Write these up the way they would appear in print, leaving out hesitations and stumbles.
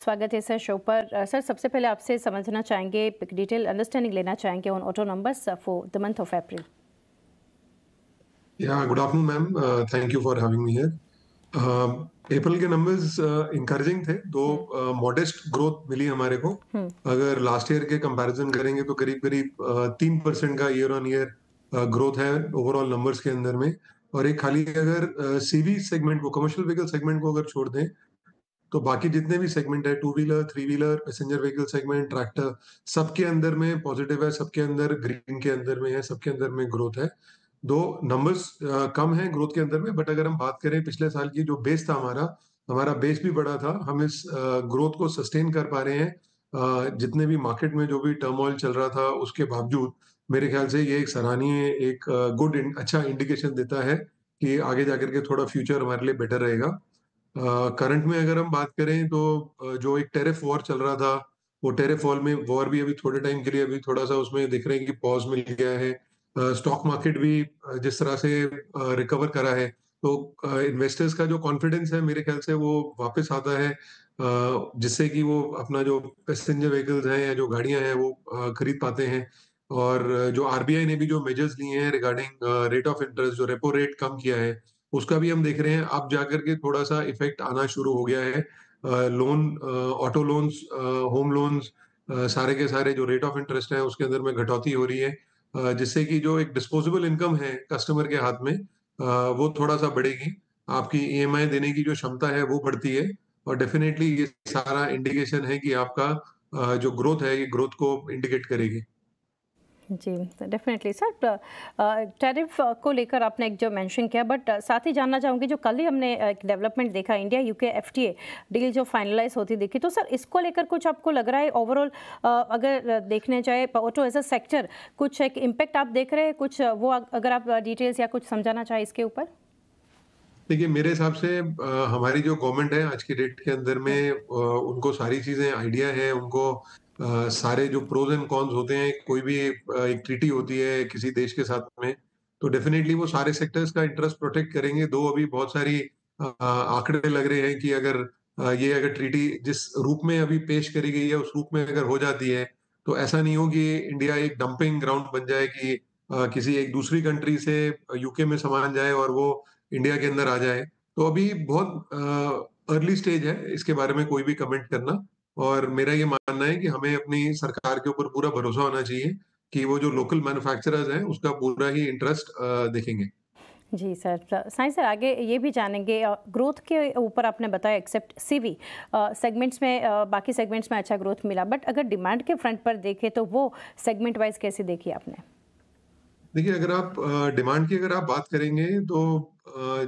स्वागत है sir show पर। सर सबसे पहले आपसे समझना चाहेंगे, डिटेल अंडरस्टैंडिंग लेना चाहेंगे on auto numbers for the month of April. Yeah, good afternoon, ma'am. Thank you for having me here. अप्रैल के नंबर्स इंकरेजिंग थे, तो मॉडेस्ट ग्रोथ मिली हमारे को। अगर लास्ट ईयर के कंपैरिजन करेंगे तो करीब करीब 3% का ईयर ऑन ईयर ग्रोथ है ओवरऑल नंबर्स के अंदर में। और एक खाली अगर सीवी सेगमेंट को, कमर्शियल व्हीकल सेगमेंट को अगर छोड़ दें, तो बाकी जितने भी सेगमेंट है, two wheeler, three wheeler, passenger vehicle segment, tractor, सबके अंदर में पॉजिटिव है, सबके अंदर ग्रीन के अंदर में है, सबके अंदर में ग्रोथ है। दो नंबर्स कम है ग्रोथ के अंदर में, बट अगर हम बात करें पिछले साल की, जो बेस था हमारा हमारा बेस भी बड़ा था। हम इस ग्रोथ को सस्टेन कर पा रहे हैं। जितने भी मार्केट में जो भी टर्मोइल चल रहा था उसके बावजूद मेरे ख्याल से ये एक सराहनीय, एक गुड अच्छा इंडिकेशन देता है कि आगे जाकर के थोड़ा फ्यूचर हमारे लिए बेटर रहेगा। करंट में अगर हम बात करें तो जो एक टेरिफ वॉर चल रहा था, वो टेरिफ वॉर भी अभी थोड़े टाइम के लिए अभी थोड़ा सा उसमें दिख रहे हैं कि पॉज मिल गया है। स्टॉक मार्केट भी जिस तरह से रिकवर करा है, तो इन्वेस्टर्स का जो कॉन्फिडेंस है मेरे ख्याल से वो वापस आता है, जिससे कि वो अपना जो पैसेंजर व्हीकल्स हैं या जो गाड़ियां हैं वो खरीद पाते हैं। और जो आरबीआई ने भी जो मेजर्स लिए हैं रिगार्डिंग रेट ऑफ इंटरेस्ट, जो रेपो रेट कम किया है, उसका भी हम देख रहे हैं अब जाकर के थोड़ा सा इफेक्ट आना शुरू हो गया है। Loan, auto loans, home loans, सारे के सारे जो रेट ऑफ इंटरेस्ट है उसके अंदर में घटौती हो रही है, जिससे कि जो एक डिस्पोजेबल इनकम है कस्टमर के हाथ में, वो थोड़ा सा बढ़ेगी। आपकी ईएमआई देने की जो क्षमता है वो बढ़ती है। और डेफिनेटली ये सारा इंडिकेशन है कि आपका जो ग्रोथ है ये ग्रोथ को इंडिकेट करेगी। जी डेफिनेटली सर, टैरिफ को लेकर आपने एक जो मेंशन किया, बट साथ ही जानना चाहूँगी, जो कल ही हमने एक डेवलपमेंट देखा, इंडिया यूके एफटीए डील जो फाइनलाइज होती दिखी, तो सर इसको लेकर कुछ आपको लग रहा है ओवरऑल, अगर देखने जाए ऑटो एज अ सेक्टर, कुछ एक इम्पैक्ट आप देख रहे हैं कुछ, वो अगर आप डिटेल्स या कुछ समझाना चाहें इसके ऊपर। देखिए, मेरे हिसाब से हमारी जो गवर्नमेंट है आज की डेट के अंदर में, उनको सारी चीजें आइडिया है, उनको सारे जो प्रोज एंड कॉन्स होते हैं, कोई भी एक ट्रीटी होती है किसी देश के साथ में, तो डेफिनेटली वो सारे सेक्टर्स का इंटरेस्ट प्रोटेक्ट करेंगे। दो अभी बहुत सारी आंकड़े लग रहे हैं कि अगर ये अगर ट्रीटी जिस रूप में अभी पेश करी गई है उस रूप में अगर हो जाती है, तो ऐसा नहीं हो कि इंडिया एक डंपिंग ग्राउंड बन जाए, कि किसी एक दूसरी कंट्री से यूके में सामान जाए और वो इंडिया के अंदर आ जाए। तो अभी बहुत अर्ली स्टेज है इसके बारे में कोई भी कमेंट करना। और मेरा ये मानना है कि हमें अपनी सरकार के ऊपर पूरा भरोसा होना चाहिए कि वो जो लोकल मैन्युफैक्चरर्स हैं उसका पूरा ही इंटरेस्ट देखेंगे। जी सर, साईं सर आगे ये भी जानेंगे, ग्रोथ के ऊपर आपने बताया एक्सेप्ट सीवी सेगमेंट्स में, बाकी सेगमेंट्स में अच्छा ग्रोथ मिला, बट अगर डिमांड के फ्रंट पर देखें तो वो सेगमेंट वाइज कैसे देखी आपने? देखिए, अगर आप डिमांड की अगर आप बात करेंगे तो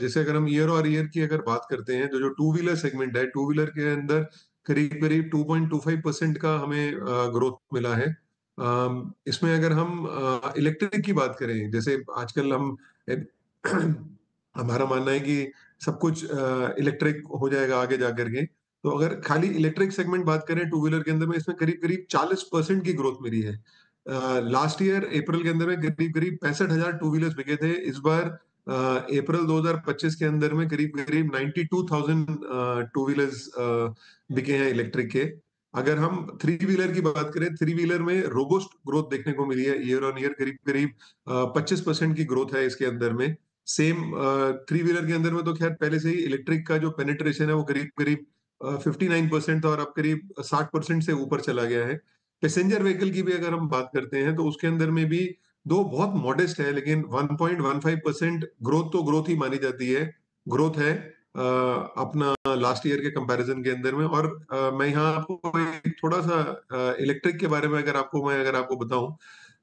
जैसे अगर हम ईयर और ईयर की अगर बात करते हैं, तो जो टू व्हीलर सेगमेंट है, टू व्हीलर के अंदर करीब करीब 2.25% का हमें ग्रोथ मिला है। इसमें अगर हम इलेक्ट्रिक की बात करें, जैसे आजकल हम हमारा मानना है कि सब कुछ इलेक्ट्रिक हो जाएगा आगे जा करके। तो अगर खाली इलेक्ट्रिक सेगमेंट बात करें टू व्हीलर के अंदर में, इसमें करीब करीब 40% की ग्रोथ मिली है। लास्ट ईयर अप्रैल के अंदर में करीब करीब 65,000 टू व्हीलर्स बिके थे। इस बार अप्रैल 2025 के अंदर में करीब करीब 92,000 टू व्हीलर्स बिके हैं इलेक्ट्रिक के। अगर हम थ्री व्हीलर की बात करें, थ्री व्हीलर में रोबोस्ट ग्रोथ देखने को मिली है, ईयर ऑन ईयर करीब करीब 25% की ग्रोथ है इसके अंदर में। सेम थ्री व्हीलर के अंदर में तो खैर पहले से ही इलेक्ट्रिक का जो पेनिट्रेशन है वो करीब करीब 59% था, और अब करीब 60% से ऊपर चला गया है। पैसेंजर व्हीकल की भी अगर हम बात करते हैं तो उसके अंदर में भी दो बहुत मॉडेस्ट है, लेकिन 1.15% ग्रोथ तो ग्रोथ ही मानी जाती है। ग्रोथ है अपना लास्ट ईयर के कंपैरिजन के अंदर में। और मैं यहाँ आपको एक थोड़ा सा इलेक्ट्रिक के बारे में अगर आपको बताऊं,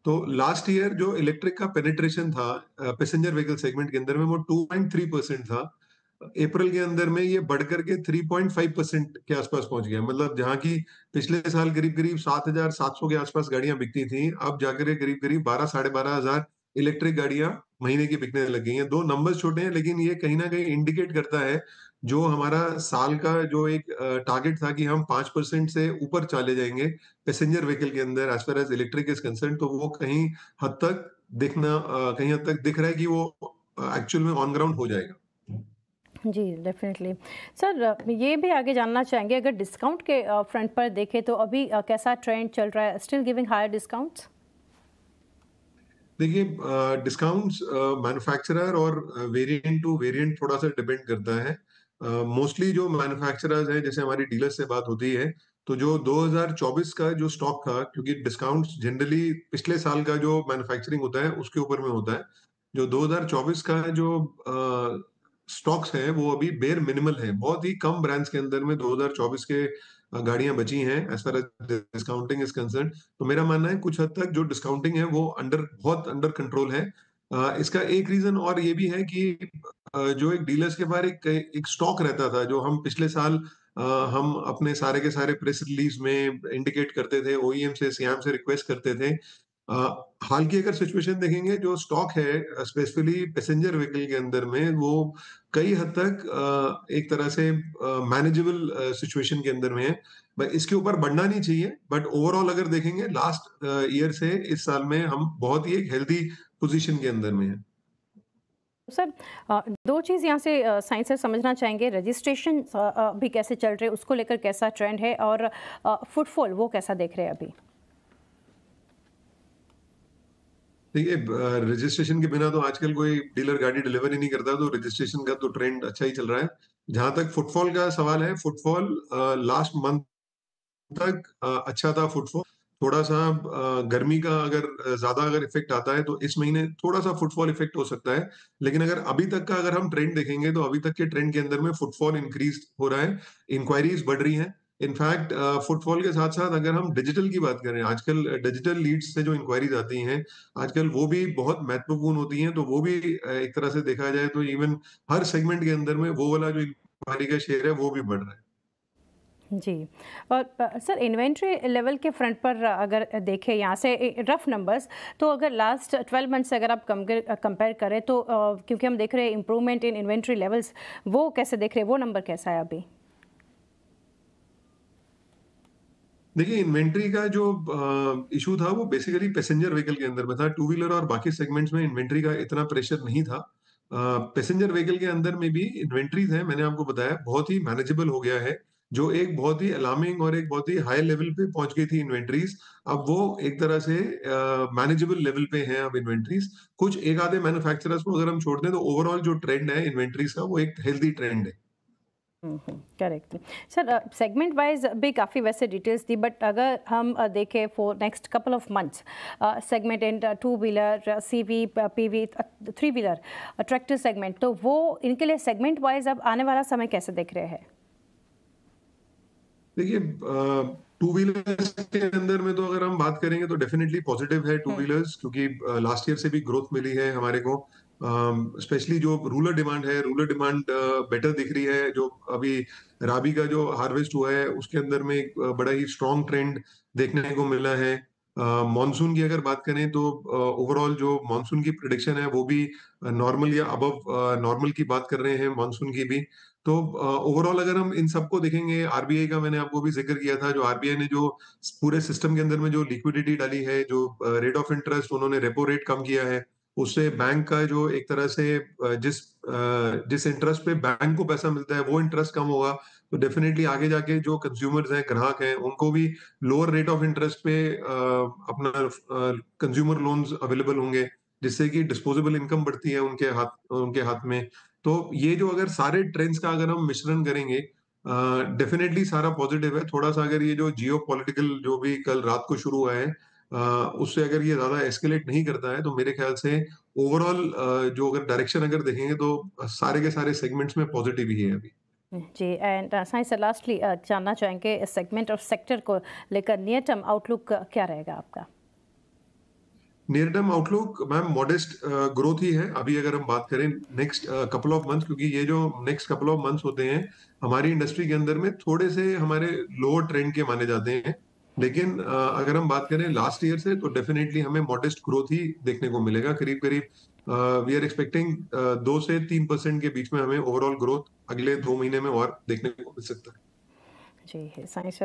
तो लास्ट ईयर जो इलेक्ट्रिक का पेनिट्रेशन था पैसेंजर व्हीकल सेगमेंट के अंदर में, वो 2.3% था। अप्रैल के अंदर में ये बढ़कर के 3.5% के आसपास पहुंच गया। मतलब जहां की पिछले साल करीब करीब 7,700 के आसपास गाड़ियां बिकती थी, अब जाकर के करीब करीब 12-12,500 इलेक्ट्रिक गाड़ियां महीने की बिकने लग गई हैं। दो नंबर्स छोटे हैं, लेकिन ये कहीं ना कहीं इंडिकेट करता है जो हमारा साल का जो एक टारगेट था कि हम 5% से ऊपर चले जाएंगे पैसेंजर व्हीकल के अंदर as far as electric is concern, तो वो कहीं हद तक दिख रहा है कि वो एक्चुअल में ऑन ग्राउंड हो जाएगा। जी, डेफ़िनेटली। सर ये भी आगे जानना चाहेंगे, अगर डिस्काउंट के फ्रंट पर देखें तो अभी कैसा ट्रेंड चल रहा है? Still giving higher discounts? देखिए, डिस्काउंट्स मैन्युफैक्चरर और वेरिएंट टू वेरिएंट थोड़ा-सा डिपेंड करता है। मोस्टली जो मैन्युफैक्चरर्स हैं, जैसे हमारी डीलर से बात होती है, तो जो 2024 का जो स्टॉक था, क्योंकि डिस्काउंट्स जनरली पिछले साल का जो मैन्युफैक्चरिंग होता है, उसके ऊपर में होता है। जो 2024 का जो स्टॉक्स हैं, वो अभी बेयर मिनिमल हैं। बहुत ही कम ब्रांड्स के अंदर में 2024 के गाड़ियाँ बची हैं, as far as discounting is concerned. तो मेरा मानना है कुछ हद तक जो डिस्काउंटिंग है वो बहुत अंडर कंट्रोल है। इसका एक रीजन और ये भी है कि जो एक डीलर्स के पास एक स्टॉक रहता था, जो हम पिछले साल हम अपने सारे के सारे प्रेस रिलीज में इंडिकेट करते थे, ओईएम से सियाम से रिक्वेस्ट करते थे। हाल की अगर सिचुएशन देखेंगे, जो स्टॉक है स्पेसिफिकली पैसेंजर व्हीकल के अंदर में, वो कई हद तक एक तरह से मैनेजेबल सिचुएशन के अंदर में है। इसके ऊपर बढ़ना नहीं चाहिए, बट ओवरऑल अगर देखेंगे लास्ट ईयर से इस साल में हम बहुत ही एक हेल्दी पोजीशन के अंदर में है। सर 2 चीज़ यहाँ से साइंस से समझना चाहेंगे, रजिस्ट्रेशन अभी कैसे चल रहे हैं, उसको लेकर कैसा ट्रेंड है, और फुटफॉल वो कैसा देख रहे हैं अभी? देखिए, रजिस्ट्रेशन के बिना तो आजकल कोई डीलर गाड़ी डिलीवर ही नहीं करता, तो रजिस्ट्रेशन का तो ट्रेंड अच्छा ही चल रहा है। जहां तक फुटफॉल का सवाल है, फुटफॉल लास्ट मंथ तक अच्छा था फुटफॉल। थोड़ा-सा गर्मी का अगर ज़्यादा अगर इफ़ेक्ट आता है, तो इस महीने थोड़ा-सा फुटफॉल इफ़ेक्ट हो सकता है। लेकिन अगर अभी तक का अगर हम ट्रेंड देखेंगे, तो अभी तक के ट्रेंड के अंदर में फुटफॉल इंक्रीज़ हो रहा है, इंक्वायरीज़ बढ़ रही हैं। इनफैक्ट फुटफॉल के साथ-साथ अगर हम डिजिटल की बात करें, आजकल डिजिटल लीड्स से जो इंक्वायरीज़ आती हैं, आजकल वो भी बहुत महत्वपूर्ण होती हैं, तो वो भी एक तरह से देखा जाए तो इवन हर सेगमेंट के अंदर में वो वाला जो इंक्वायरी का शेयर है, वो भी बढ़ रहा है। जी। और सर इन्वेंट्री लेवल के फ्रंट पर अगर देखें यहाँ से रफ नंबर्स, तो अगर लास्ट 12 मंथ से अगर आप कंपेयर करें तो क्योंकि हम देख रहे हैं इम्प्रूवमेंट इन इन्वेंट्री लेवल्स, वो कैसे देख रहे हैं, वो नंबर कैसा है अभी? देखिए, इन्वेंट्री का जो इशू था, वो बेसिकली पैसेंजर व्हीकल के अंदर में था। टू व्हीलर और बाकी सेगमेंट्स में इन्वेंट्री का इतना प्रेशर नहीं था। पैसेंजर व्हीकल के अंदर में भी इन्वेंट्रीज है, मैंने आपको बताया, बहुत ही मैनेजेबल हो गया है। जो एक बहुत ही अलार्मिंग और एक बहुत ही हाई लेवल पे पहुंच गई थी इन्वेंट्रीज, अब वो एक तरह से मैनेजेबल लेवल पे हैं अब इन्वेंट्रीज। कुछ एक आधे मैन्युफैक्चरर्स को अगर हम छोड़ दें, तो ओवरऑल जो ट्रेंड है इन्वेंट्रीज का, वो एक हेल्दी ट्रेंड है। करेक्ट। सर सेगमेंट वाइज भी काफ़ी वैसे डिटेल्स दी, बट अगर हम देखें for next couple of months, segment in two wheeler, CV, PV, three wheeler, tractor segment, तो वो इनके लिए सेगमेंट वाइज अब आने वाला समय कैसे देख रहे हैं? देखिए, टू व्हीलर्स के अंदर में तो अगर हम बात करेंगे, तो डेफिनेटली पॉजिटिव है टू व्हीलर्स, क्योंकि लास्ट ईयर से भी ग्रोथ मिली है हमारे को। स्पेशली जो रूरल डिमांड है, रूरल डिमांड बेटर दिख रही है। जो अभी राबी का जो हार्वेस्ट हुआ है, उसके अंदर में एक बड़ा ही स्ट्रॉन्ग ट्रेंड देखने को मिला है। मॉनसून की अगर बात करें, तो ओवरऑल जो मॉनसून की प्रिडिक्शन है, वो भी नॉर्मल या अबव नॉर्मल की बात कर रहे हैं मॉनसून की भी। तो ओवरऑल अगर हम इन सबको देखेंगे, आरबीआई का मैंने आपको भी जिक्र किया था, जो आरबीआई ने जो पूरे सिस्टम के अंदर में जो लिक्विडिटी डाली है, जो रेट ऑफ इंटरेस्ट उन्होंने रेपो रेट कम किया है, उससे बैंक का जो एक तरह से जिस इंटरेस्ट पे बैंक को पैसा मिलता है, वो इंटरेस्ट कम होगा। तो डेफिनेटली आगे जाके जो कंज्यूमर्स हैं, ग्राहक हैं, उनको भी लोअर रेट ऑफ इंटरेस्ट पे अपना कंज्यूमर लोन्स अवेलेबल होंगे, जिससे कि डिस्पोजेबल इनकम बढ़ती है उनके हाथ में। तो ये जो अगर सारे ट्रेंड्स का अगर हम मिश्रण करेंगे, डेफिनेटली सारा पॉजिटिव है। थोड़ा सा अगर ये जो जियो पॉलिटिकल जो भी कल रात को शुरू हुआ है, उससे अगर ये ज्यादा एस्केलेट नहीं करता है, तो मेरे ख्याल से ओवरऑल जो अगर डायरेक्शन अगर देखेंगे, तो सारे के सारे सेगमेंट्स में पॉजिटिव ही है अभी। जी, एंड साइंस सर लास्टली जानना चाहेंगे सेगमेंट और सेक्टर को लेकर नियर टर्म आउटलुक क्या रहेगा आपका? Near term outlook ma'am modest growth ही है अभी, अगर हम बात करें नेक्स्ट कपल ऑफ मंथ्स, क्योंकि ये जो नेक्स्ट कपल ऑफ मंथ्स होते हैं हमारी इंडस्ट्री के अंदर में, थोड़े से हमारे लोअर ट्रेंड के माने जाते हैं। लेकिन अगर हम बात करें लास्ट ईयर से, तो डेफिनेटली हमें मॉडेस्ट ग्रोथ ही देखने को मिलेगा। करीब करीब वी आर एक्सपेक्टिंग 2 से 3% के बीच में हमें ओवरऑल ग्रोथ अगले 2 महीने में और देखने को मिल सकता है। जी, साइंस